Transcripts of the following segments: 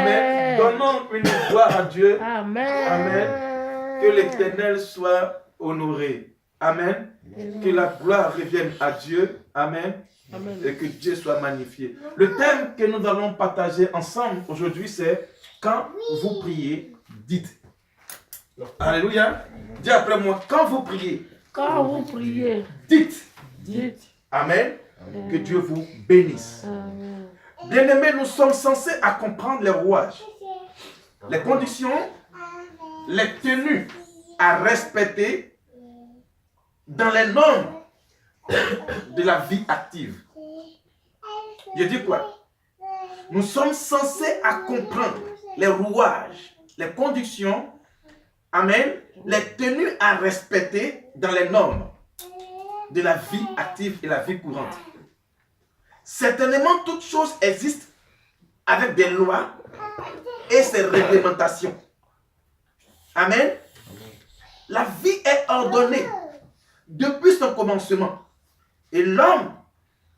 Amen. Donnons une gloire à Dieu. Amen. Amen. Que l'Éternel soit honoré. Amen. Que la gloire revienne à Dieu. Amen. Amen. Et que Dieu soit magnifié. Le thème que nous allons partager ensemble aujourd'hui, c'est quand vous priez, dites. Alléluia. Dis après moi, quand vous priez, Quand vous priez, dites. dites. Amen. Que Dieu vous bénisse. Amen. Bien-aimés, nous sommes censés à comprendre les rouages, les conditions, les tenues à respecter dans les normes de la vie active. Je dis quoi? Nous sommes censés à comprendre les rouages, les conditions, amen, les tenues à respecter dans les normes de la vie active et la vie courante. Certainement, toutes choses existent avec des lois et ses réglementations. Amen. La vie est ordonnée depuis son commencement. Et l'homme,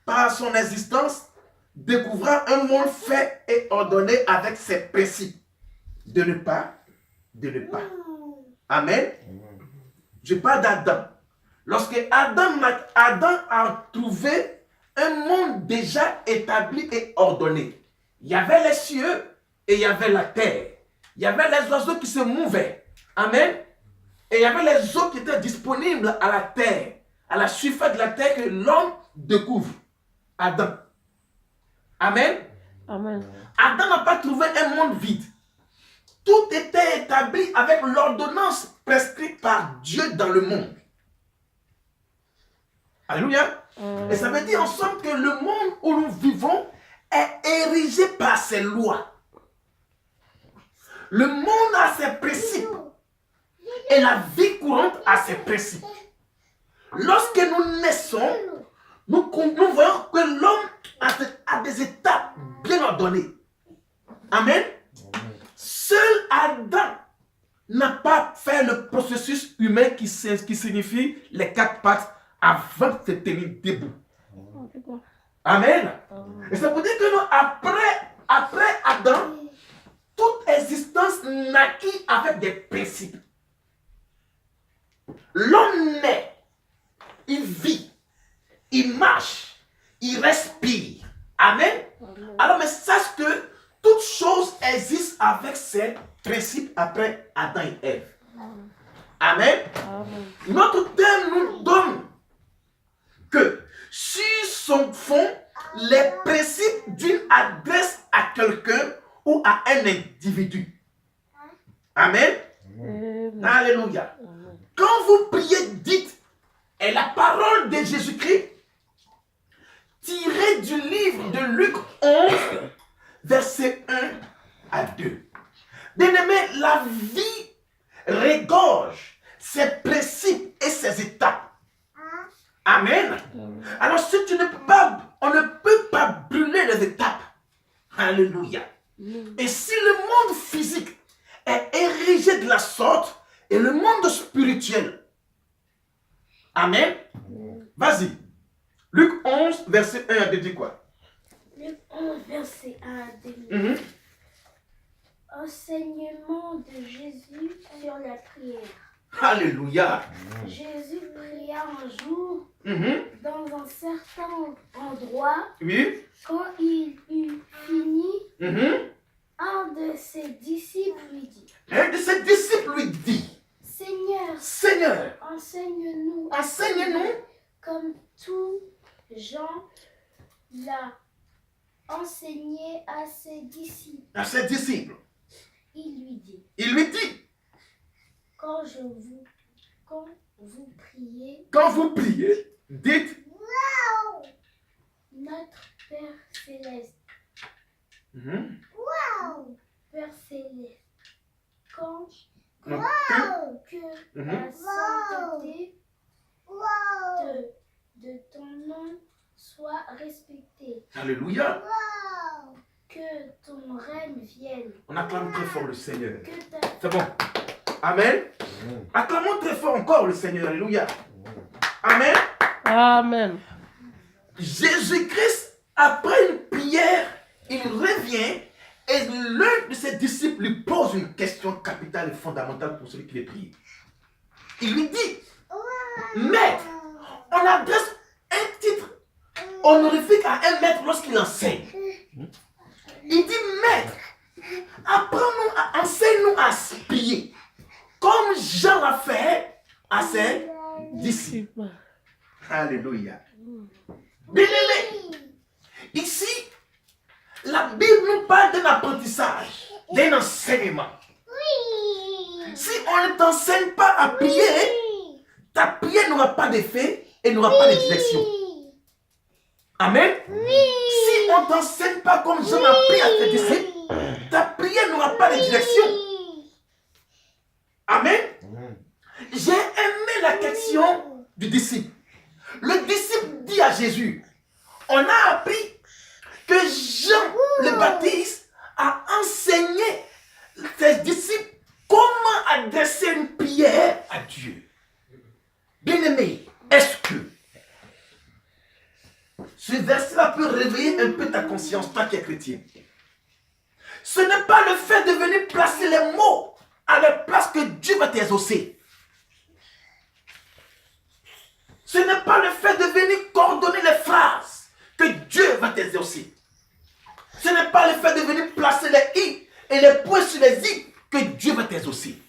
par son existence, découvra un monde fait et ordonné avec ses principes. De ne pas. Amen. Je parle d'Adam. Lorsque Adam a trouvé un monde déjà établi et ordonné. Il y avait les cieux et il y avait la terre. Il y avait les oiseaux qui se mouvaient. Amen. Et il y avait les eaux qui étaient disponibles à la terre, à la surface de la terre que l'homme découvre. Adam. Amen. Amen. Adam n'a pas trouvé un monde vide. Tout était établi avec l'ordonnance prescrite par Dieu dans le monde. Alléluia. Et ça veut dire ensemble que le monde où nous vivons est érigé par ses lois. Le monde a ses principes. Et la vie courante a ses principes. Lorsque nous naissons, nous voyons que l'homme a des étapes bien ordonnées. Amen. Seul Adam n'a pas fait le processus humain qui signifie les 4 pattes avant de se tenir debout. Amen. Et ça veut dire que nous, après Adam, toute existence naquit avec des principes. L'homme naît, il vit, il marche, il respire. Amen. Alors, mais sache que toute chose existe avec ses principes après Adam et Ève. Amen. Notre thème nous donne que sur son fond, les principes d'une adresse à quelqu'un ou à un individu. Amen. Alléluia. Quand vous priez, dites, et la parole de Jésus-Christ, tirée du livre de Luc 11, versets 1 à 2. Bien-aimé, la vie regorge ses principes et ses étapes. Amen. Alors, si tu ne peux pas, on ne peut pas brûler les étapes. Alléluia. Et si le monde physique est érigé de la sorte, et le monde spirituel. Amen. Vas-y. Luc 11, verset 1 à 2, dit quoi? Luc 11, verset 1 à 2. Enseignement de Jésus sur la prière. Alléluia. Jésus pria un jour dans un certain endroit. Oui. Quand il eut fini, un de ses disciples lui dit. Un de ses disciples lui dit. Seigneur, enseigne-nous comme tout Jean l'a enseigné à ses disciples. Il lui dit. Quand vous priez, dites. Notre Père Céleste. Père Céleste. Que la sainteté de ton nom soit respectée. Alléluia. Que ton règne vienne. On acclame très fort le Seigneur. C'est bon. Amen. Acclamons très fort encore le Seigneur. Alléluia. Amen. Amen. Jésus-Christ, après une prière, il revient Et l'un de ses disciples lui pose une question capitale et fondamentale pour celui qui veut prier. Il lui dit, Maître, on adresse un titre honorifique à un maître lorsqu'il enseigne. Il dit, Maître, apprends-nous, enseigne-nous à prier, comme Jean l'a fait à ses disciples. Alléluia. Bien-aimé, ici, la Bible nous parle d'un apprentissage, d'un enseignement. Si on ne t'enseigne pas à prier, ta prière n'aura pas d'effet et n'aura pas de direction. Amen. Si on ne t'enseigne pas comme Jean a prié à ses disciples, ta prière n'aura pas de direction. Amen. J'ai aimé la question du disciple. Le disciple dit à Jésus, on a appris que Jean le Baptiste a enseigné ses disciples comment adresser une prière à Dieu. Bien-aimé, est-ce que ce verset-là peut réveiller un peu ta conscience, toi qui es chrétien? Ce n'est pas le fait de venir placer les mots à la place que Dieu va t'exaucer. Ce n'est pas le fait de venir coordonner les phrases que Dieu va t'exaucer. Ce n'est pas le fait de venir placer les i et les points sur les i que Dieu va t'exaucer.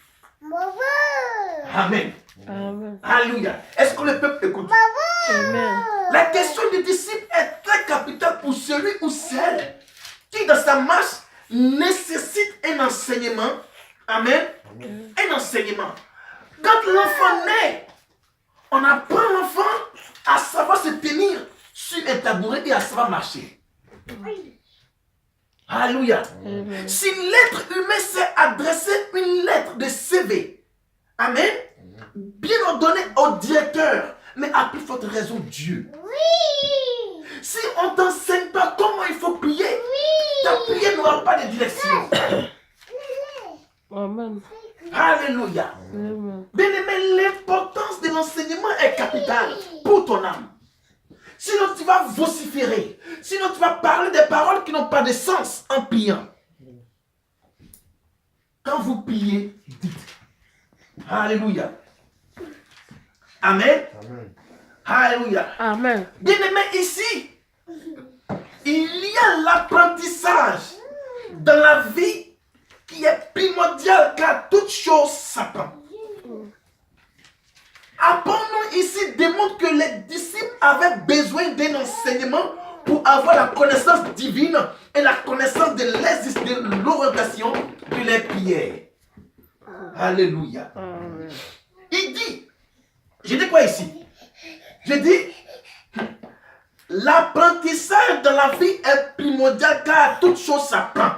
Amen. Amen. Alléluia. Est-ce que le peuple écoute? Amen. La question du disciple est très capitale pour celui ou celle qui, dans sa marche, nécessite un enseignement. Amen. Un enseignement. Quand l'enfant naît, on apprend l'enfant à savoir se tenir sur un tabouret et à savoir marcher. Alléluia. Amen. Si l'être humain sait adresser une lettre de CV, amen, bien ordonnée au directeur, mais à plus forte raison Dieu. Si on ne t'enseigne pas comment il faut prier, ta prière n'aura pas de direction. Amen. Alléluia. Amen. Bien-aimé, l'importance de l'enseignement est capitale pour ton âme. Sinon, tu vas vociférer. Sinon, tu vas parler des paroles qui n'ont pas de sens en priant. Quand vous priez, dites. Alléluia. Amen. Amen. Alléluia. Amen. Bien-aimé, ici, il y a l'apprentissage dans la vie qui est primordial car toute chose s'apprend. Apprends-nous ici démontre que les disciples avaient besoin d'un enseignement pour avoir la connaissance divine et la connaissance de l'orientation de les prières. Alléluia. Amen. Il dit, je dis quoi ici? Je dis, l'apprentissage dans la vie est primordial car toute chose s'apprend.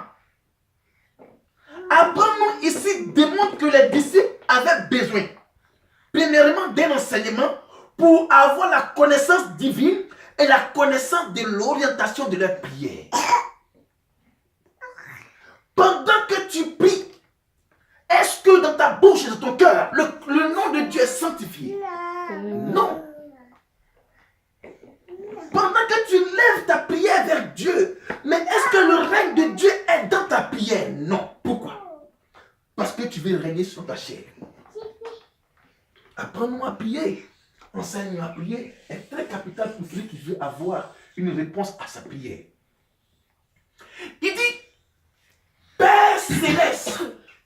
Apprends-nous ici démontre que les disciples avaient besoin, premièrement, d'un enseignement pour avoir la connaissance divine et la connaissance de l'orientation de leur prière. Pendant que tu pries, est-ce que dans ta bouche et dans ton cœur, le nom de Dieu est sanctifié? Non. Pendant que tu lèves ta prière vers Dieu, mais est-ce que le règne de Dieu est dans ta prière? Non. Pourquoi? Parce que tu veux régner sur ta chair. Apprends-nous à prier. Enseigne-nous à prier est très capital pour celui qui veut avoir une réponse à sa prière. Il dit, Père Céleste,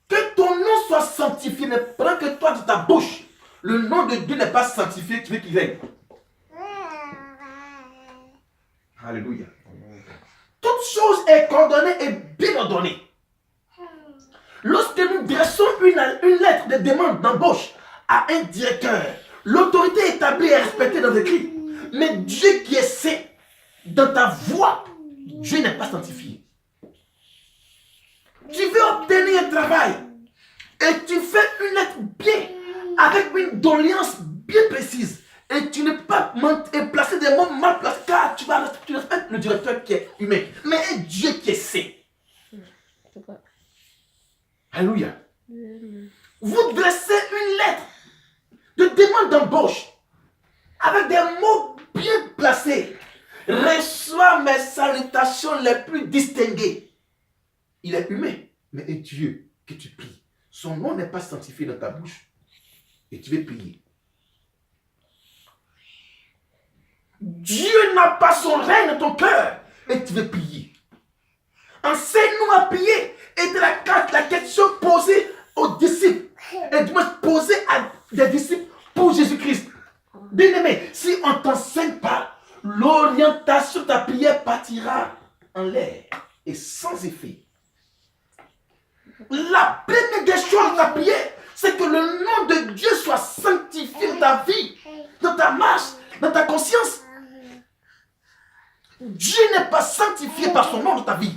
que ton nom soit sanctifié, mais pendant que toi de ta bouche, le nom de Dieu n'est pas sanctifié, tu veux qu'il règne. Alléluia. Toute chose est coordonnée et bien ordonnée. Lorsque nous dressons une lettre de demande d'embauche à un directeur, l'autorité est établie et respectée dans l'écrit. Mais Dieu qui est saint, dans ta voix, Dieu n'est pas sanctifié. Tu veux obtenir un travail et tu fais une lettre bien, avec une doléance bien précise. Et tu ne peux pas placer des mots mal placés car tu respectes le directeur qui est humain. Mais un Dieu qui est saint. Alléluia. Vous dressez une lettre de demande d'embauche avec des mots bien placés. Reçois mes salutations les plus distinguées. il est humain, mais est Dieu que tu pries. Son nom n'est pas sanctifié dans ta bouche. Et tu veux prier. Dieu n'a pas son règne dans ton cœur. Et tu veux prier. Enseigne-nous à prier. Et de la question posée aux disciples. Et du moins posée à des disciples pour Jésus-Christ. Bien-aimé, si on ne t'enseigne pas, l'orientation de ta prière partira en l'air et sans effet. La première des choses de ta prière, c'est que le nom de Dieu soit sanctifié dans ta vie, dans ta marche, dans ta conscience. Dieu n'est pas sanctifié par son nom dans ta vie.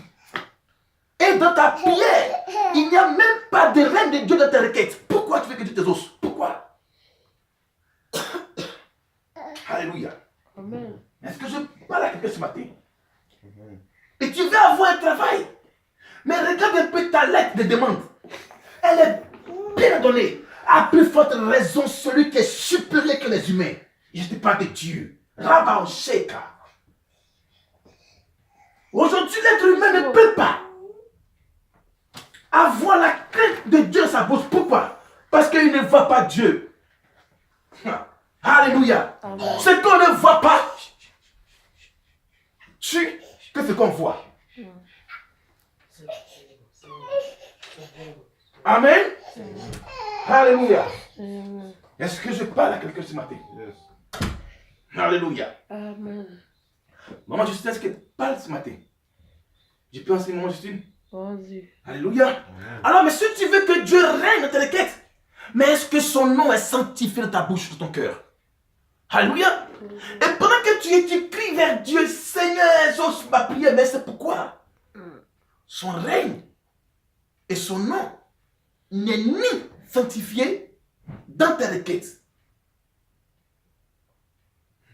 Et dans ta prière, il n'y a même pas de règne de Dieu dans ta requête. Pourquoi tu veux que Dieu t'exauce? Pourquoi? Alléluia. Amen. Est-ce que je parle à quelqu'un ce matin? Et tu veux avoir un travail. Mais regarde un peu ta lettre de demande. Elle est bien donnée. À plus forte raison, celui qui est supérieur que les humains. Je te parle de Dieu. Rabba Sheka. Aujourd'hui, l'être humain ne peut pas avoir la crainte de Dieu dans sa bouche. Pourquoi? Parce qu'il ne voit pas Dieu. Alléluia. Amen. Ce qu'on ne voit pas, tue que ce qu'on voit. Amen. Alléluia. Amen. Est-ce que je parle à quelqu'un ce matin? Alléluia. Amen. Maman Justine, est-ce qu'elle parle ce matin? Je peux enseigner Maman Justine? Vas-y. Alléluia. Alors, mais si tu veux que Dieu règne dans tes requêtes, mais est-ce que son nom est sanctifié dans ta bouche, dans ton cœur? Alléluia. Et pendant que tu cries vers Dieu, Seigneur, exauce ma prière, mais c'est pourquoi son règne et son nom n'est ni sanctifié dans tes requêtes.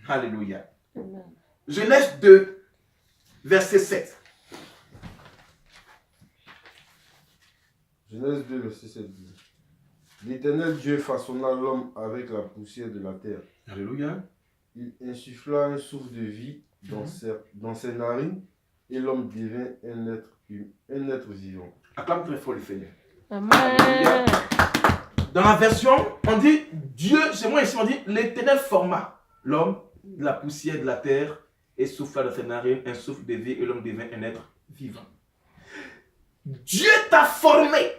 Alléluia. Amen. Genèse 2, verset 7. Genèse 2, verset 7 dit: L'Éternel Dieu façonna l'homme avec la poussière de la terre. Alléluia. Il insuffla un souffle de vie dans ses narines, et l'homme devint un être vivant. Acclame très fort le Seigneur. Amen. Dans la version, on dit Dieu, chez moi ici, on dit l'Éternel forma l'homme de la poussière de la terre et souffla dans ses narines un souffle de vie et l'homme devint un être vivant. Dieu t'a formé,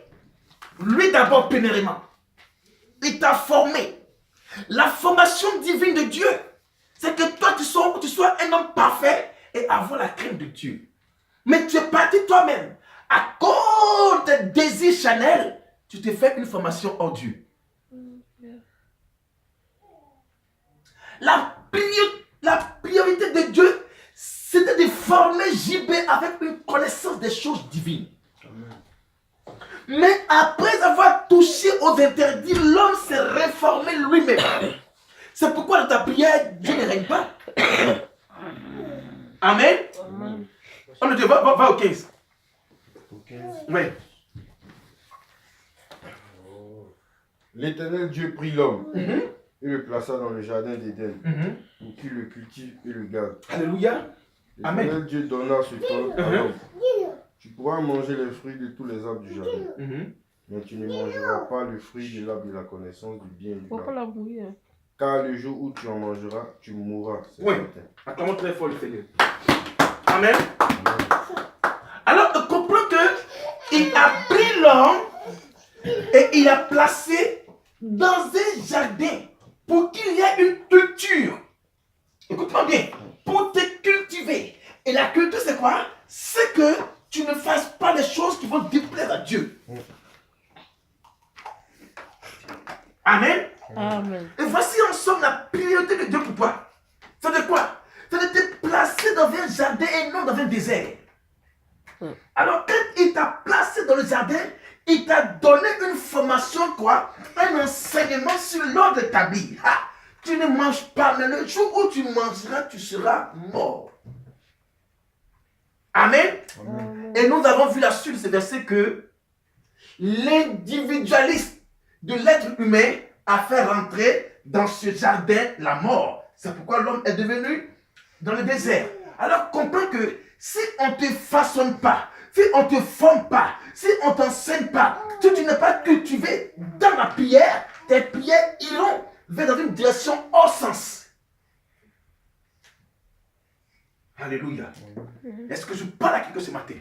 lui d'abord premièrement. Il t'a formé. La formation divine de Dieu, c'est que toi tu sois un homme parfait et avoir la crainte de Dieu. Mais tu es parti toi-même. À cause des désirs charnels, tu te fais une formation hors Dieu. La priorité de Dieu, c'était de former JB avec une connaissance des choses divines. Mais après avoir touché aux interdits, l'homme s'est réformé lui-même. C'est pourquoi dans ta prière, Dieu ne règne pas. Amen. Amen. On dit, va au 15. Oui. L'Éternel Dieu prit l'homme et le plaça dans le jardin d'Éden pour qu'il le cultive et le garde. Alléluia. Amen. L'Éternel Dieu donna ce temps à l'homme: Tu pourras manger les fruits de tous les arbres du jardin, mais tu ne mangeras pas le fruit de l'arbre de la connaissance du bien et du Pourquoi mal. la mourir? Car le jour où tu en mangeras, tu mourras. C'est Oui. certain. Acclamons très fort le Seigneur. Amen. Alors, on comprend que il a pris l'homme et il a placé dans un jardin pour qu'il y ait une culture. Écoute-moi bien. Pour te cultiver. Et la culture, c'est quoi? C'est que tu ne fasses pas les choses qui vont déplaire à Dieu. Amen. Amen. Et voici en somme la priorité de Dieu pour toi. C'est de quoi? C'est de te placer dans un jardin et non dans un désert. Alors quand il t'a placé dans le jardin, il t'a donné une formation quoi? Un enseignement sur l'ordre établi. Tu ne manges pas, mais le jour où tu mangeras, tu seras mort. Amen. Amen. Et nous avons vu la suite de ce verset que l'individualisme de l'être humain a fait rentrer dans ce jardin la mort. C'est pourquoi l'homme est devenu dans le désert. Alors comprends que si on ne te façonne pas, si on ne te forme pas, si on ne t'enseigne pas, si tu n'es pas cultivé dans la prière, tes prières iront vers dans une direction hors sens. Alléluia. Est-ce que je parle à quelqu'un ce matin?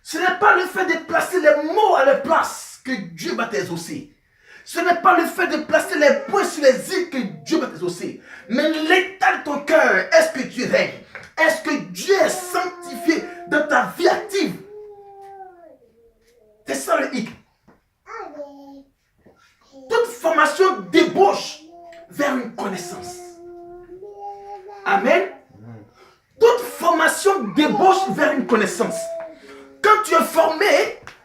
Ce n'est pas le fait de placer les mots à leur place que Dieu va t'exaucer. Ce n'est pas le fait de placer les points sur les îles que Dieu va t'exaucer. Mais l'état de ton cœur, est-ce que Dieu règne? Est-ce que Dieu est sanctifié dans ta vie active? C'est ça le hic. Toute formation débauche vers une connaissance. Amen. Toute formation débauche vers une connaissance. Quand tu es formé,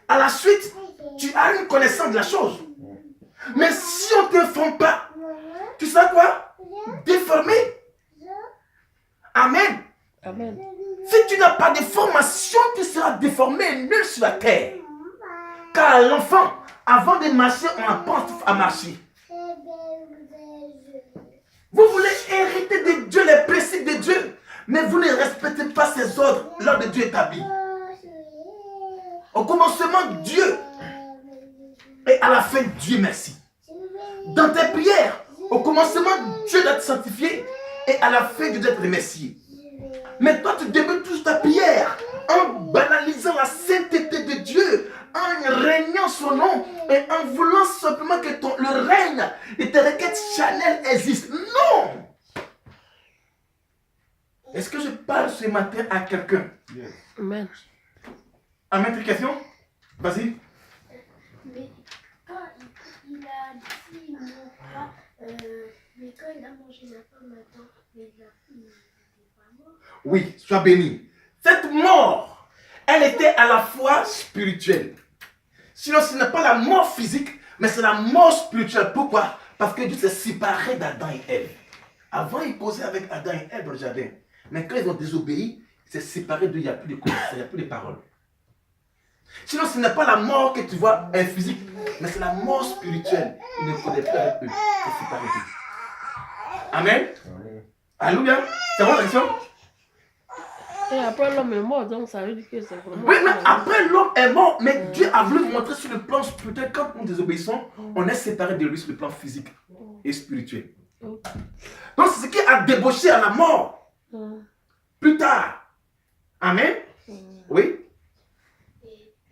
à la suite, tu as une connaissance de la chose. Mais si on ne te forme pas, tu sais quoi? Déformé. Amen. Amen. Si tu n'as pas de formation, tu seras déformé, nul sur la terre. Car l'enfant, avant de marcher, on apprend à marcher. Vous voulez hériter de Dieu, les principes de Dieu, mais vous ne respectez pas ses ordres, l'ordre de Dieu établi. Au commencement, Dieu, et à la fin, Dieu merci. Dans tes prières, au commencement, Dieu doit te sanctifier, et à la fin, Dieu doit te remercier. Mais toi, tu débutes toute ta prière en banalisant la sainteté de Dieu, en régnant son nom et en voulant simplement que le règne de tes requêtes charnelles existe. Non! Est-ce que je parle ce matin à quelqu'un? Yes. Amen. Amen, tes questions? Vas-y. Mais quand il a dit non pas, mais quand il a mangé la pomme, attends, mais il n'était pas mort. Oui, sois béni. Cette mort, elle était à la fois spirituelle. Sinon, ce n'est pas la mort physique, mais c'est la mort spirituelle. Pourquoi? Parce que Dieu s'est séparé d'Adam et Ève. Avant, il causait avec Adam et Ève dans le jardin. Mais quand ils ont désobéi, il s'est séparé d'eux, il n'y a plus de connaissances, il n'y a plus de paroles. Sinon, ce n'est pas la mort que tu vois physique, mais c'est la mort spirituelle. Il ne connaît plus avec eux. Il s'est séparé d'eux. Amen. Amen. Alléluia. C'est bon la question? Et après l'homme est mort, donc ça veut dire que c'est vraiment... Oui, mais après l'homme est mort, mais Dieu a voulu vous montrer sur le plan spirituel, quand nous désobéissons, on est séparé de lui sur le plan physique et spirituel. Donc c'est ce qui a débauché à la mort plus tard. Amen. Oui.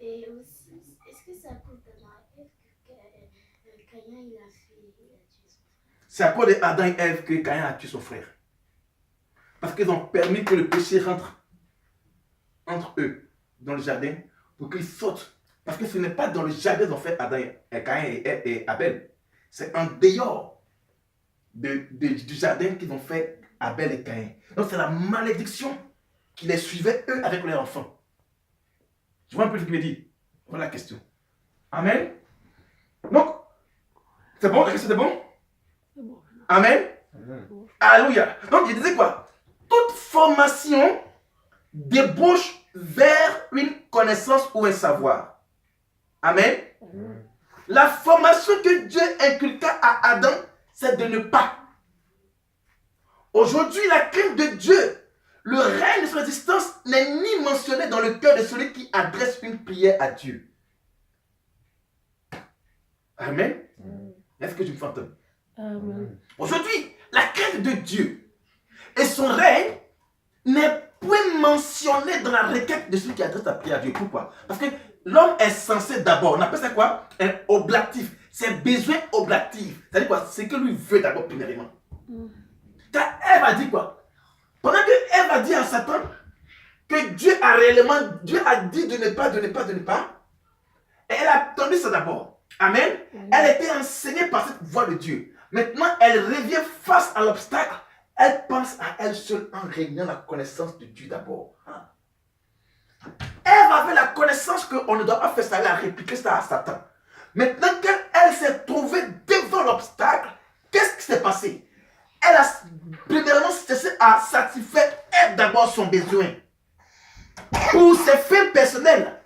Et aussi, est-ce que c'est à cause de la Ève que Caïn il a tué son frère? C'est à cause d'Adam et Ève que Caïn a tué son frère. Parce qu'ils ont permis que le péché rentre entre eux dans le jardin pour qu'ils sautent. Parce que ce n'est pas dans le jardin qu'ils ont fait Adam et Caïn et Abel. C'est en dehors du jardin qu'ils ont fait Abel et Caïn. Donc c'est la malédiction qui les suivait eux avec leurs enfants. Tu vois un peu ce qu'il me dit? Voilà la question. Amen. Donc, c'est bon? La question est bon? C'est bon. Amen. Amen. Alléluia. Donc il disait quoi? Toute formation débauche vers une connaissance ou un savoir. Amen. La formation que Dieu inculqua à Adam, c'est de ne pas. Aujourd'hui, la crainte de Dieu, le règne de son existence n'est ni mentionné dans le cœur de celui qui adresse une prière à Dieu. Amen. Est-ce que tu me fais entendre? Amen. Aujourd'hui, la crainte de Dieu et son règne n'est point mentionné dans la requête de celui qui adresse la prière à Dieu. Pourquoi? Parce que l'homme est censé d'abord, on appelle ça quoi? Un oblatif. C'est besoin oblatif. C'est-à-dire quoi? C'est que lui veut d'abord premièrement. Car Ève a dit quoi? Pendant que Ève a dit à Satan que Dieu a réellement, Dieu a dit de ne pas, et elle a attendu ça d'abord. Amen. Elle était enseignée par cette voix de Dieu. Maintenant, elle revient face à l'obstacle. Elle pense à elle seule en régnant la connaissance de Dieu d'abord. Ève avait la connaissance qu'on ne doit pas faire ça, elle a répliqué ça à Satan. Maintenant qu'elle s'est trouvée devant l'obstacle, qu'est-ce qui s'est passé? Elle a premièrement cessé à satisfaire elle d'abord son besoin pour ses fins personnelles.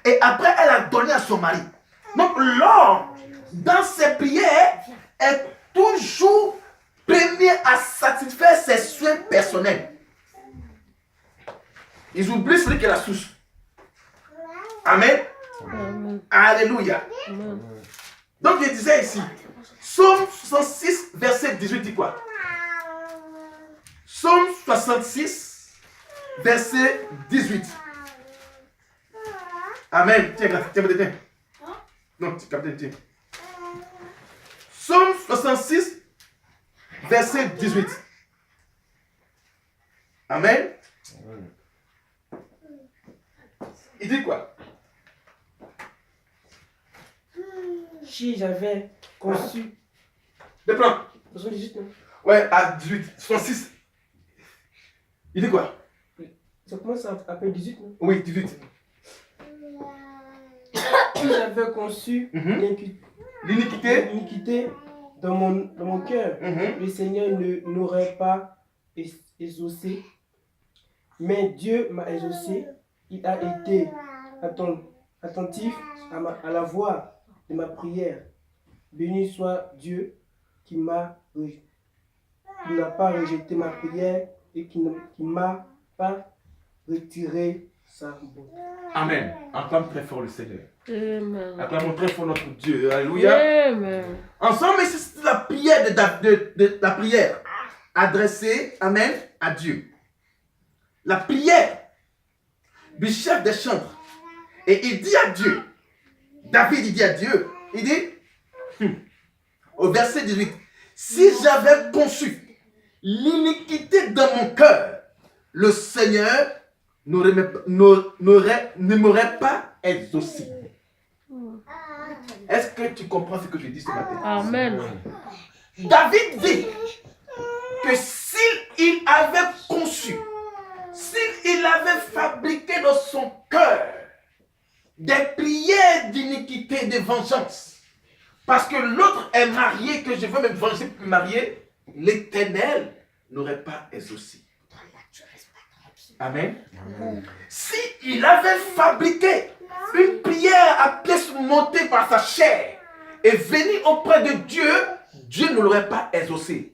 Et après, elle a donné à son mari. Donc l'homme, dans ses prières, est toujours premier à satisfaire ses soins personnels. Ils oublient celui qui est la source. Amen. Amen. Alléluia. Amen. Donc je disais ici, Psaume 66, verset 18 dit quoi? Psaume 66, verset 18. Amen. Tiens, tiens. Non, capitaine, tiens. Psaume 66, verset 18. Amen. Il dit quoi? Si j'avais conçu. Le plan. 78, non? Ouais, à 18. 66. Il dit quoi? Ça commence à appeler 18, non? Oui, 18. Si j'avais conçu L'iniquité. l'iniquité dans mon cœur, le Seigneur n'aurait pas exaucé. Mais Dieu m'a exaucé. Il a été attentif à la voix de ma prière. Béni soit Dieu qui n'a pas rejeté ma prière et qui ne m'a pas retiré sa bonté. Amen. Acclame très fort le Seigneur. Amen. Acclamons très fort notre Dieu. Alléluia. Amen. Ensemble, c'est la prière de la prière adressée, amen, à Dieu. La prière du chef des chambres. Et il dit à Dieu, David il dit à Dieu, il dit, au verset 18, si j'avais conçu l'iniquité dans mon cœur, le Seigneur ne m'aurait pas exaucé. Est-ce que tu comprends ce que je dis ce matin? Amen. David dit que s'il avait conçu, s'il avait fabriqué dans son cœur des prières d'iniquité, de vengeance, parce que l'autre est marié, que je veux me venger pour me marier, l'Éternel n'aurait pas exaucé. Amen. S'il avait fabriqué une prière à pièces montées par sa chair et venu auprès de Dieu, Dieu ne l'aurait pas exaucé.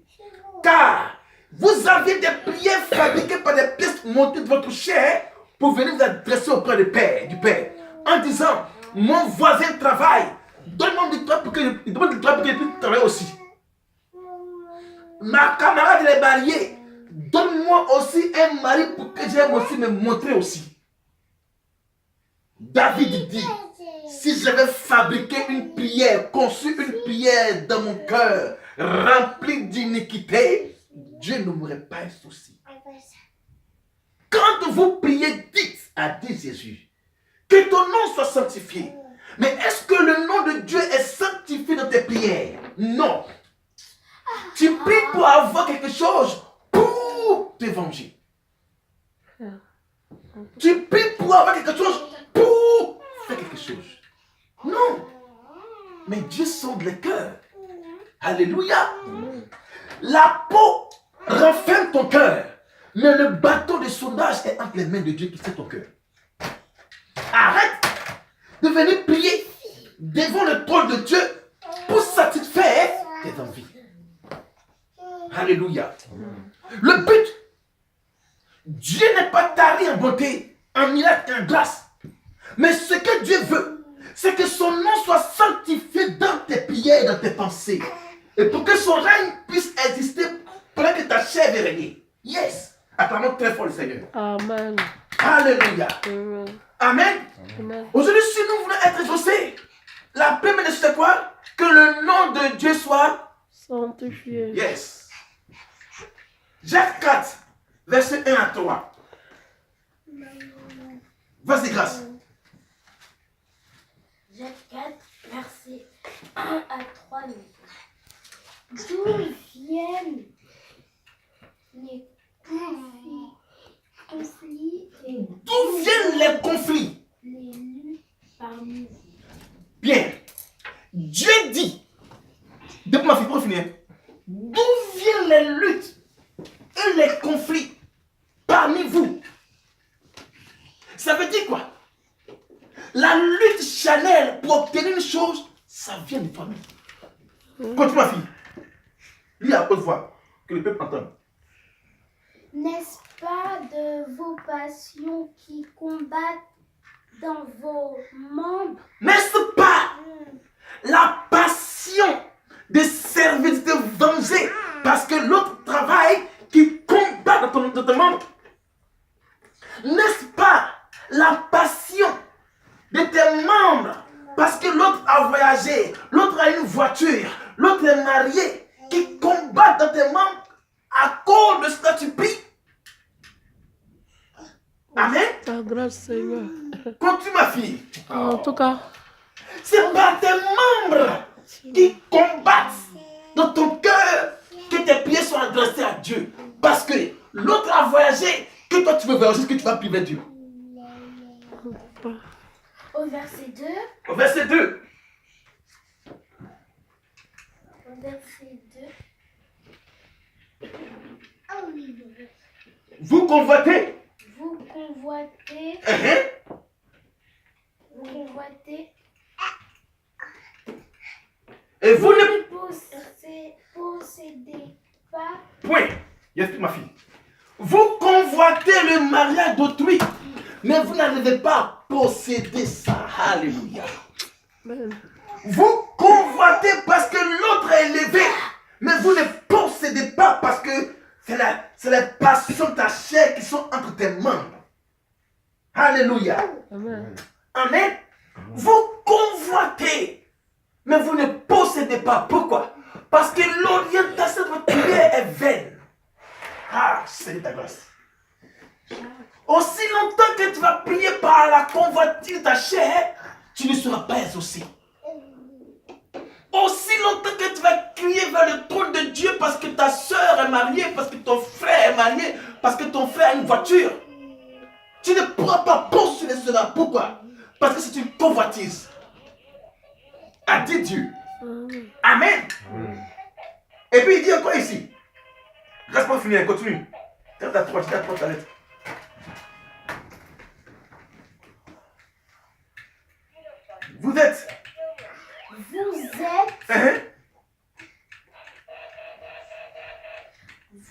Car vous avez des prières fabriquées par des pièces montées de votre chair pour venir vous adresser auprès du Père, en disant, mon voisin travaille, donne-moi du travail pour que je puisse travailler aussi. Ma camarade est mariée, donne-moi aussi un mari pour que j'aime aussi me montrer aussi. David dit, si j'avais fabriqué une prière, conçu une prière dans mon cœur, remplie d'iniquité, Dieu ne m'aurait pas exaucé. Quand vous priez, dites Jésus, que ton nom soit sanctifié. Mais est-ce que le nom de Dieu est sanctifié dans tes prières? Non. Tu pries pour avoir quelque chose pour te venger. Tu pries pour avoir quelque chose pour faire quelque chose. Non. Mais Dieu sonde les cœurs. Alléluia. La peau renferme ton cœur. Mais le bâton de sondage est entre les mains de Dieu qui sait ton cœur. Arrête de venir prier devant le trône de Dieu pour satisfaire tes envies. Alléluia. Le but, Dieu n'est pas tari en bonté, en miracle, en grâce. Mais ce que Dieu veut, c'est que son nom soit sanctifié dans tes prières, dans tes pensées. Et pour que son règne puisse exister pendant que ta chair est régnée. Yes. Acclamons très fort le Seigneur. Amen. Alléluia. Amen. Amen. Amen. Aujourd'hui, si nous voulons être exaucés, la première chose c'est quoi? Que le nom de Dieu soit Sanctifié. yes. Jacques 4, verset 1 à 3. Vas-y, grâce. Jacques 4, verset 1 à 3. D'où viennent les conflits et D'où viennent les conflits? les luttes parmi vous? Bien. Dieu dit, depuis ma fille, pour finir, d'où viennent les luttes et les conflits parmi vous? Ça veut dire quoi? La lutte charnelle pour obtenir une chose, ça vient de famille. Continue ma fille. Lis à haute voix, que le peuple entende. N'est-ce pas de vos passions qui combattent dans vos membres. N'est-ce pas la passion de servir, de venger, parce que l'autre travaille qui combat dans ton membre? N'est-ce pas la passion de tes membres, parce que l'autre a voyagé, l'autre a une voiture, l'autre est marié, qui combat dans tes membres à cause de ce que tu pries? Amen. Ta grâce, Seigneur. Continue, ma fille. En tout cas, C'est pas tes membres qui combattent dans ton cœur que tes prières sont adressées à Dieu. Parce que l'autre a voyagé, que toi tu veux voyager, que tu vas prier Dieu. Au verset 2. Au verset 2. Au verset 2. Vous convoitez. Vous convoitez. Vous convoitez. Et vous ne... Possédez pas. Point. Explique ma fille. Vous convoitez le mariage d'autrui, mais vous n'arrivez pas à posséder ça. Alléluia. Amen. Vous convoitez parce que l'autre est élevé, mais vous ne possédez pas parce que c'est les passions de ta chair qui sont entre tes membres. Alléluia. Amen. Amen. Vous convoitez, mais vous ne possédez pas. Pourquoi? Parce que l'orientation de votre prière est vaine. Ah, c'est ta grâce. Aussi longtemps que tu vas prier par la convoitise de ta chair, tu ne seras pas exaucé. Aussi longtemps que tu vas crier vers le trône de Dieu parce que ta soeur est mariée, parce que ton frère est marié, parce que ton frère a une voiture, tu ne pourras pas poursuivre cela. Pourquoi? Parce que c'est une convoitise. A dit Dieu. Amen. Et puis il dit encore ici. Reste pas fini, continue. Tu as trois lettres. Vous êtes.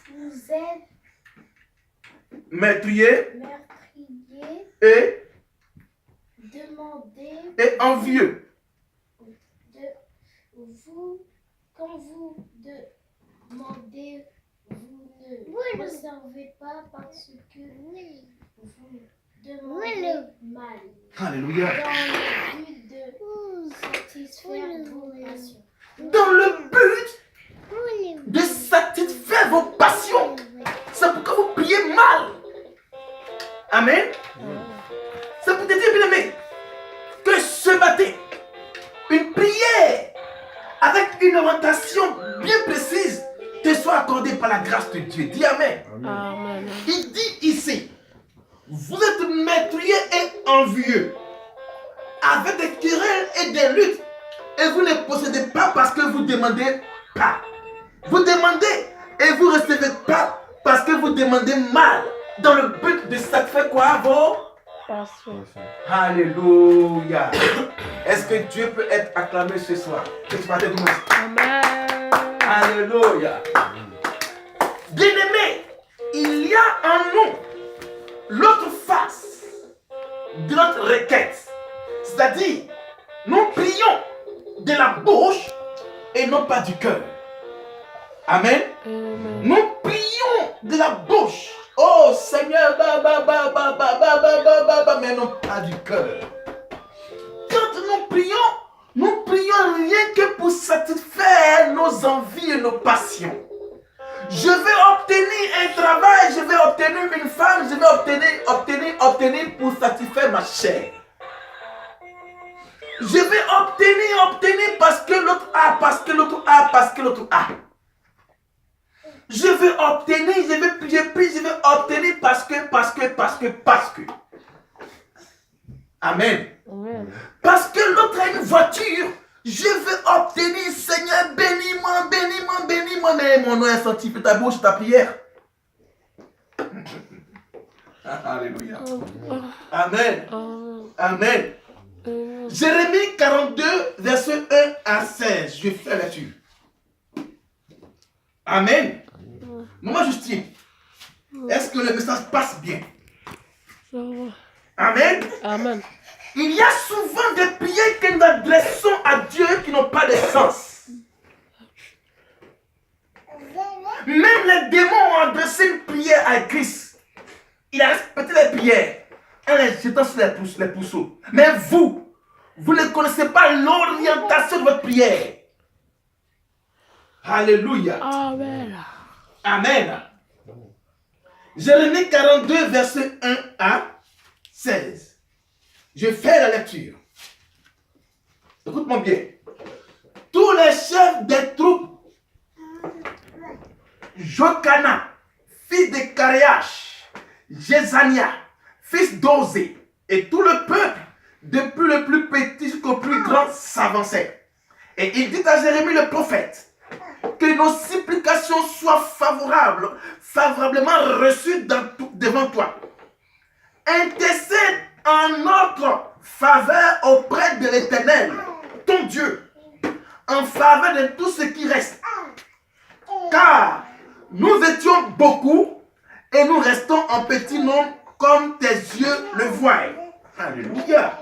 Vous êtes Meurtrier meurtrier. et Demandez envieux. Quand vous demandez, vous ne recevez pas parce que vous demandez mal. Alléluia. Dans le but de satisfaire vos passions. Dans le but de satisfaire vos passions. C'est pourquoi vous priez mal. Amen. C'est pour te dire, bien aimé, que ce matin, une prière avec une orientation bien précise te soit accordée par la grâce de Dieu. Dis Amen. Amen. Il dit ici, vous êtes meurtriers et envieux, avec des querelles et des luttes, et vous ne possédez pas parce que vous demandez pas. Vous demandez et vous ne recevez pas parce que vous demandez mal, dans le but de satisfaire quoi vos Passion. Alléluia. Est-ce que Dieu peut être acclamé ce soir? Amen. Alléluia. Bien-aimé, il y a en nous l'autre face de notre requête. C'est-à-dire, nous prions de la bouche et non pas du cœur. Amen. Amen. Nous prions de la bouche. Oh Seigneur, mais non pas du cœur. Quand nous prions rien que pour satisfaire nos envies et nos passions. Je vais obtenir un travail, je vais obtenir une femme, je vais obtenir pour satisfaire ma chair. Je vais obtenir parce que l'autre a, parce que l'autre a, parce que l'autre a. Je vais obtenir, je vais obtenir parce que. Amen. Amen. Parce que l'autre a une voiture, je vais obtenir, Seigneur, bénis-moi, mais mon nom est sanctifié, ta bouche, ta prière. Alléluia. Amen. Amen. Jérémie 42, verset 1 à 16. Je fais la lecture. Amen. Maman Justine, est-ce que le message passe bien? Ça va. Amen. Amen. Il y a souvent des prières que nous adressons à Dieu qui n'ont pas de sens. Même les démons ont adressé une prière à Christ. Il a respecté les prières en les jetant sur les pousseaux. Mais vous ne connaissez pas l'orientation de votre prière. Alléluia. Amen. Amen. Jérémie 42, verset 1 à 16. Je fais la lecture. Écoute-moi bien. Tous les chefs des troupes, Jokana, fils de Karéach, Jézania, fils d'Ozé, et tout le peuple, depuis le plus petit jusqu'au plus grand, s'avançait. Et il dit à Jérémie le prophète, que nos supplications soient favorablement reçues devant toi. Intercède en notre faveur auprès de l'Éternel, ton Dieu, en faveur de tout ce qui reste. Car nous étions beaucoup et nous restons en petit nombre comme tes yeux le voient. Alléluia.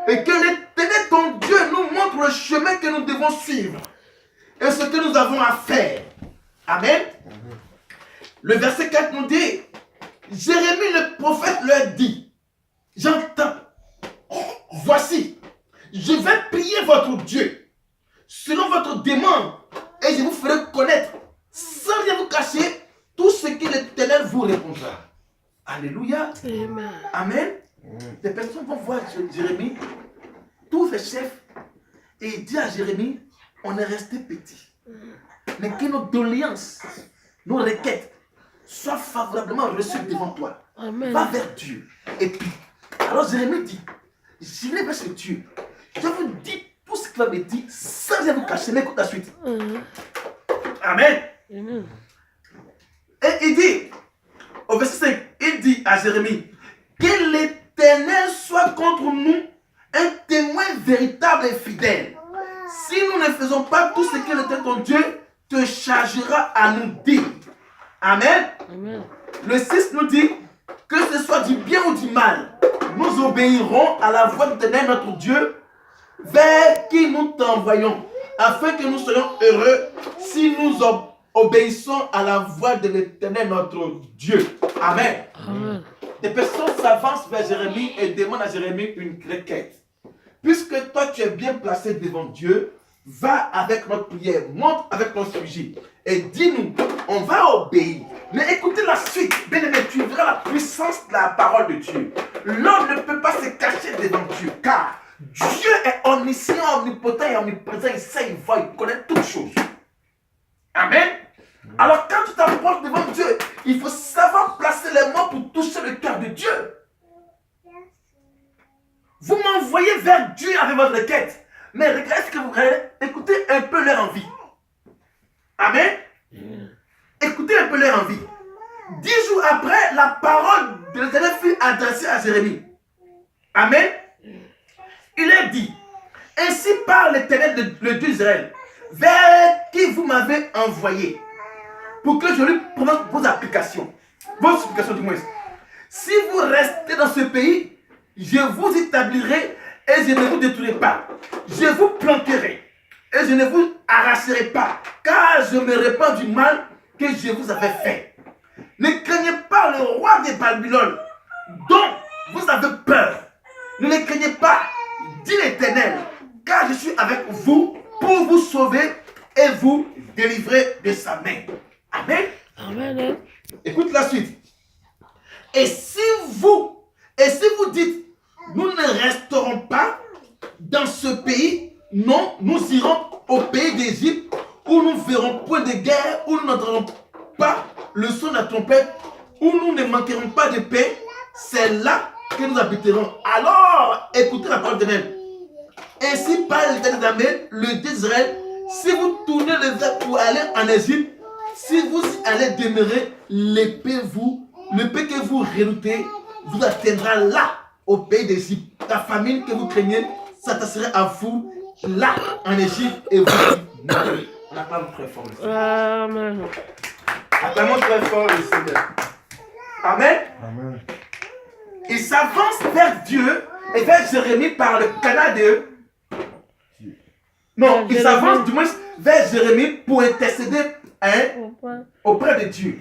Et que l'Éternel, ton Dieu, nous montre le chemin que nous devons suivre et ce que nous avons à faire. Amen. Le verset 4 nous dit, Jérémie le prophète leur dit, j'entends, voici, je vais prier votre Dieu selon votre demande et je vous ferai connaître sans rien vous cacher tout ce que l'Éternel vous répondra. Alléluia. Amen. Amen. Des personnes vont voir Jérémie, tous les chefs, et il dit à Jérémie, on est resté petit. Mais que nos doléances, nos requêtes soient favorablement reçues devant toi. Amen. Va vers Dieu. Et puis, alors Jérémie dit, j'irai vers ce Dieu. Je vous dis tout ce qu'il va me dire sans rien vous cacher. Mais écoute la suite. Amen. Amen. Et il dit, au verset 5, il dit à Jérémie, que l'Éternel soit contre nous un témoin véritable et fidèle. Si nous ne faisons pas tout ce que l'Éternel ton Dieu te chargera à nous dire. Amen. Amen. Le 6 nous dit, que ce soit du bien ou du mal, nous obéirons à la voix de l'Éternel notre Dieu, vers qui nous t'envoyons, afin que nous soyons heureux si nous obéissons à la voix de l'Éternel notre Dieu. Amen. Amen. Des personnes s'avancent vers Jérémie et demandent à Jérémie une requête. Puisque toi tu es bien placé devant Dieu, va avec notre prière, monte avec notre sujet et dis-nous, on va obéir. Mais écoutez la suite, bien aimé, tu verras la puissance de la parole de Dieu. L'homme ne peut pas se cacher devant Dieu, car Dieu est omniscient, omnipotent et omniprésent, il sait, il voit, il connaît toutes choses. Amen. Alors quand tu t'approches devant Dieu, il faut savoir placer les mots pour toucher le cœur de Dieu. Vous m'envoyez vers Dieu avec votre requête. Mais regardez ce que vous regardez. Écoutez un peu leur envie. Amen. Écoutez un peu leur envie. 10 jours après, la parole de l'Éternel fut adressée à Jérémie. Amen. Il est dit, ainsi parle l'Éternel, le Dieu d'Israël, vers qui vous m'avez envoyé, pour que je lui présente vos applications. Vos supplications du moins. Si vous restez dans ce pays, je vous établirai et je ne vous détruirai pas. Je vous planterai et je ne vous arracherai pas, car je me répands du mal que je vous avais fait. Ne craignez pas le roi de Babylone, dont vous avez peur. Ne le craignez pas, dit l'Éternel, car je suis avec vous pour vous sauver et vous délivrer de sa main. Amen. Amen. Écoute la suite. Et si vous dites, nous ne resterons pas dans ce pays, non, nous irons au pays d'Égypte, où nous verrons point de guerre, où nous n'entendrons pas le son de la trompette, où nous ne manquerons pas de paix, c'est là que nous habiterons. Alors, écoutez la parole de Dieu. Ainsi parle l'Éternel des armées, le Dieu d'Israël, si vous tournez le vers pour aller en Égypte, si vous y allez demeurer, l'épée que vous redoutez vous atteindra là, au pays d'Égypte. La famine que vous craignez s'attacherait à vous là, en Égypte, et vous mourrez. On acclame très fort le Seigneur. Amen. Acclamons très fort le Seigneur. Amen. Amen. Il s'avance vers Dieu et vers Jérémie par le canal de... Non, il s'avance du moins vers Jérémie pour intercéder auprès de Dieu.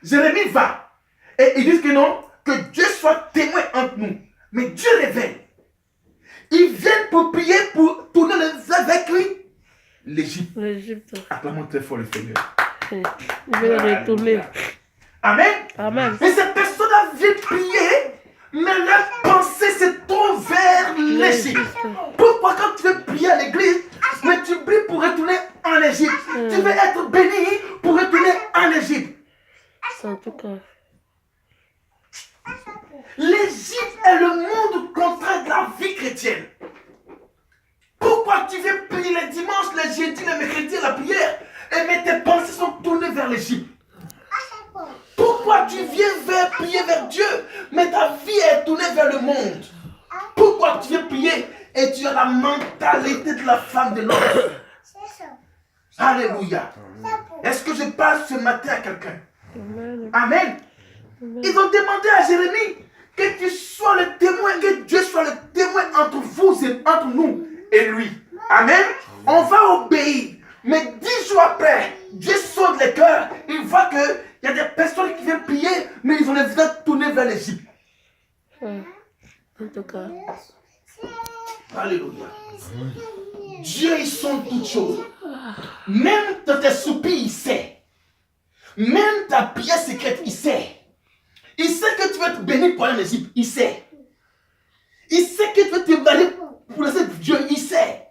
Jérémie va et ils disent que non, que Dieu soit témoin entre nous. Mais Dieu révèle. Ils viennent pour prier, pour tourner avec lui l'Égypte. Acclamons très fort le Seigneur. Il veut retourner. Amen. Amen. Et cette personne-là vient prier, mais leur pensée se tourne vers l'Égypte. Pourquoi quand tu veux prier à l'église, mais tu pries pour retourner en Égypte? Tu veux être béni pour retourner en Égypte. En tout cas. L'Égypte est le monde contraire de la vie chrétienne. Pourquoi tu viens prier les dimanches, les jeudis, les mercredis, la prière, et mais tes pensées sont tournées vers l'Égypte? Pourquoi tu viens prier vers Dieu, mais ta vie est tournée vers le monde? Pourquoi tu viens prier et tu as la mentalité de la femme de l'homme? Alléluia. Est-ce que je parle ce matin à quelqu'un? Amen. Ils ont demandé à Jérémie que tu sois le témoin, que Dieu soit le témoin entre vous et entre nous et lui. Amen. On va obéir. Mais 10 jours après, Dieu sonde les cœurs. Il voit qu'il y a des personnes qui viennent prier, mais ils ont les visages tournés vers l'Égypte. En tout cas. Alléluia. Dieu, il sonde toutes choses. Même dans tes soupirs, il sait. Même ta prière secrète, il sait. Il sait que tu vas être béni pour aller en Égypte. Il sait. Il sait que tu vas te marier pour laisser Dieu. Il sait.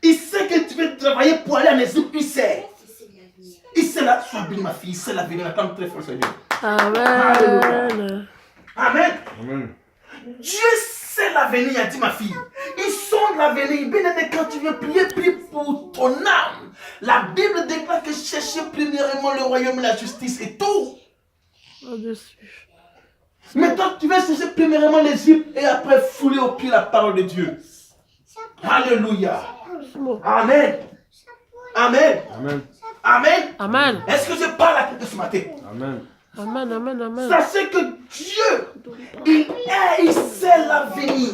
Il sait que tu veux travailler pour aller en Égypte. Il sait. Il sait là. Sois béni, ma fille. Il sait l'avenir. Attends très fort, Seigneur. Amen. Amen. Amen. Dieu sait l'avenir, a dit ma fille. Il sonde l'avenir. Bien aimé, quand tu veux prier, prie pour ton âme. La Bible déclare que cherchez premièrement le royaume et la justice et tout. Maintenant, tu vas chercher premièrement l'Égypte et après fouler au pied la parole de Dieu. Alléluia. Amen. Amen. Amen. Amen. Amen. Est-ce que je parle à quelqu'un ce matin? Amen. Amen. Amen. Amen. Sachez que Dieu, il sait l'avenir.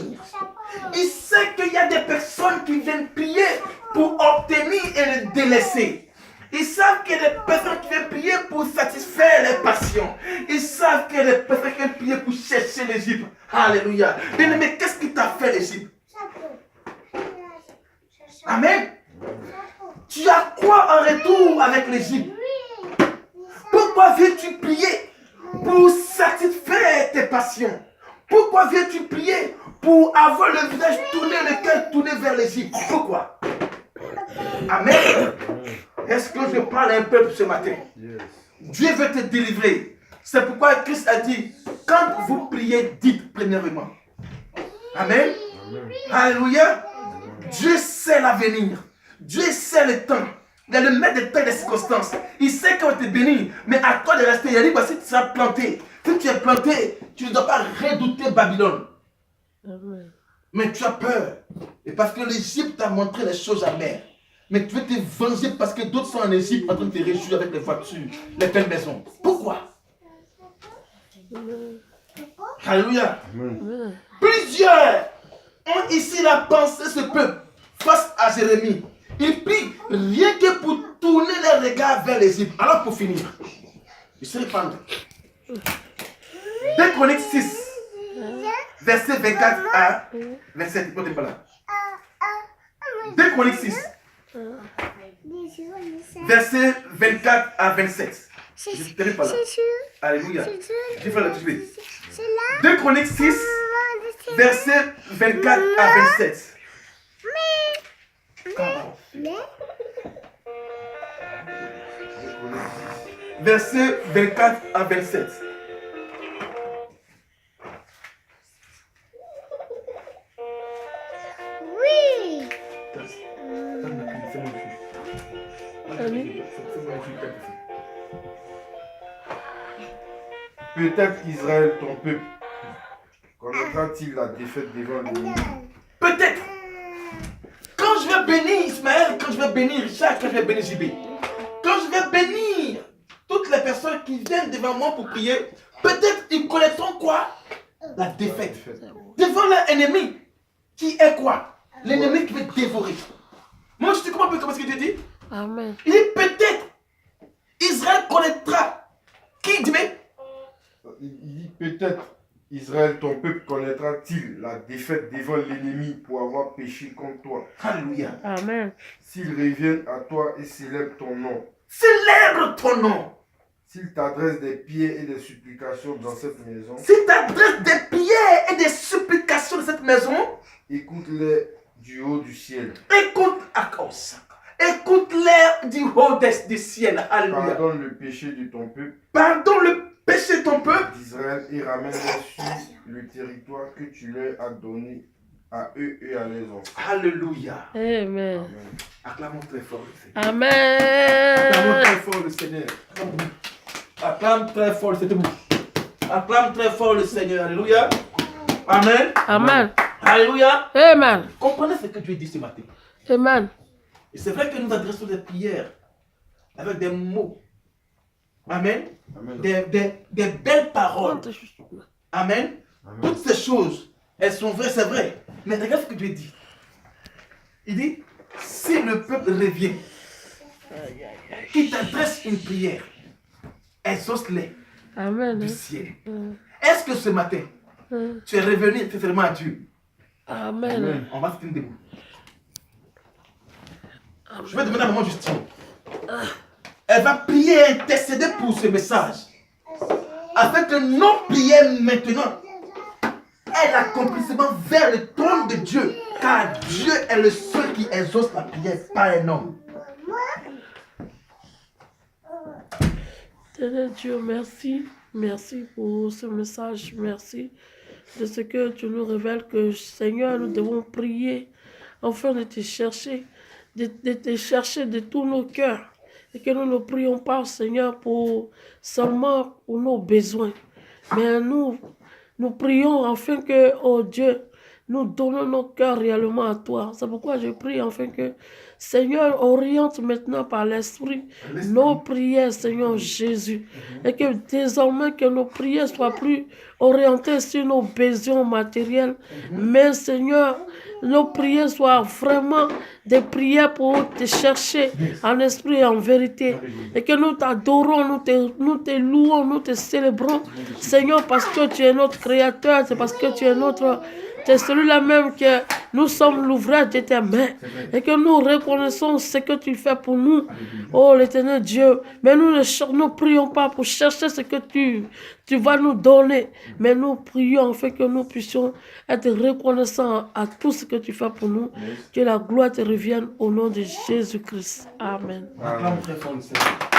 Il sait qu'il y a des personnes qui viennent prier pour obtenir et le délaisser. Ils savent qu'il y a des personnes qui viennent prier pour satisfaire les passions. Ils savent qu'il y a des personnes qui viennent prier pour chercher l'Égypte. Alléluia. Bien-aimé, qu'est-ce qui t'a fait l'Égypte? Amen. Tu as quoi en retour avec l'Égypte? Pourquoi viens-tu prier pour satisfaire tes passions? Pourquoi viens-tu prier pour avoir le visage tourné, le cœur tourné vers l'Égypte? Pourquoi? Amen. Est-ce que je parle à un peuple ce matin? Yes. Dieu veut te délivrer. C'est pourquoi Christ a dit, quand vous priez, dites premièrement. Amen. Amen. Alléluia. Dieu sait l'avenir. Dieu sait le temps. Il est le maître des temps et des circonstances. Il sait qu'on va te bénir. Mais à toi de rester. Il a dit, voici, tu seras planté. Si tu es planté, tu ne dois pas redouter Babylone. Amen. Mais tu as peur. Et parce que l'Égypte t'a montré les choses amères. Mais tu veux te venger parce que d'autres sont en Égypte en train de te réjouir avec les voitures, les belles maisons. Pourquoi? Alléluia. Amen. Plusieurs ont ici la pensée ce peuple face à Jérémie. Il prie rien que pour tourner les regards vers l'Égypte. Alors pour finir, je sais répandre. 2 Chroniques 6, verset 24 à 27. 2 Chroniques 6. Verset 24 à 27. Je ne tenais pas là. Alléluia. Je vais la tuer. 2 Chroniques 6, verset 24 à 27. Verset 24 à 27. Oui. Peut-être Israël, ton peuple, connaîtra-t-il la défaite devant l'ennemi? Peut-être. Quand je vais bénir Ismaël, quand je vais bénir Richard, quand je vais bénir JB, quand je vais bénir toutes les personnes qui viennent devant moi pour prier, peut-être ils connaîtront quoi? La défaite. Devant devant leur ennemi, qui est quoi? L'ennemi qui veut dévorer. Moi, je te comprends un peu ce que Dieu dit. Amen. Il dit peut-être, Israël connaîtra. Qui dit, mais Il dit peut-être Israël, ton peuple, connaîtra-t-il la défaite devant l'ennemi pour avoir péché contre toi? Alléluia. Amen. S'ils reviennent à toi et célèbrent ton nom, Célèbre ton nom. s'ils t'adressent des prières et des supplications dans cette maison, Si tu adresses des prières et des supplications de cette maison, écoute-les du haut du ciel. Écoute-les du haut du ciel. Alléluia. Pardonne le péché de ton peuple Pardonne le péché de ton peuple. d'Israël et ramène-les sur le territoire que tu leur as donné à eux et à leurs enfants. Alléluia. Amen. Amen. Acclamons très fort le Seigneur. Amen. Acclamons très fort le Seigneur. Acclame très fort le Seigneur. Acclame très fort le Seigneur. Alléluia. Amen. Amen. Alléluia. Amen. Comprenez ce que Dieu dit ce matin. Amen. Et c'est vrai que nous adressons des prières avec des mots. Amen. Amen. Des belles paroles. Amen. Amen. Toutes ces choses, elles sont vraies, c'est vrai. Mais regarde ce que Dieu dit. Il dit, si le peuple revient, qu'il t'adresse une prière, exauce-les Amen. du ciel. Est-ce que ce matin, tu es revenu sincèrement à Dieu? Amen. On va se tenir debout. Je vais demander à maman Justine. Elle va prier et intercéder pour ce message. Afin que nos prières maintenant aient l'accomplissement vers le trône de Dieu. Car Dieu est le seul qui exauce la prière, pas un homme. Seigneur Dieu, merci. Merci pour ce message. Merci de ce que tu nous révèles que, Seigneur, nous devons prier afin de te chercher, de te chercher de tous nos cœurs. Et que nous ne prions pas, Seigneur, seulement pour nos besoins. Mais nous prions afin que, oh Dieu, nous donnons nos cœurs réellement à toi. C'est pourquoi je prie afin que, Seigneur, oriente maintenant par l'Esprit nos prières, Seigneur Jésus. Et que désormais que nos prières soient plus orientées sur nos besoins matériels. Mais Seigneur, nos prières soient vraiment des prières pour te chercher en esprit et en vérité. Et que nous t'adorons, nous te louons, nous te célébrons. Seigneur, parce que tu es notre Créateur, c'est parce que tu es notre... C'est celui-là même que nous sommes l'ouvrage de tes mains. Et que nous reconnaissons ce que tu fais pour nous. Oh l'Éternel Dieu. Mais nous ne prions pas pour chercher ce que tu vas nous donner. Mais nous prions afin que nous puissions être reconnaissants à tout ce que tu fais pour nous. Que la gloire te revienne au nom de Jésus-Christ. Amen. Acclame très fort le Seigneur.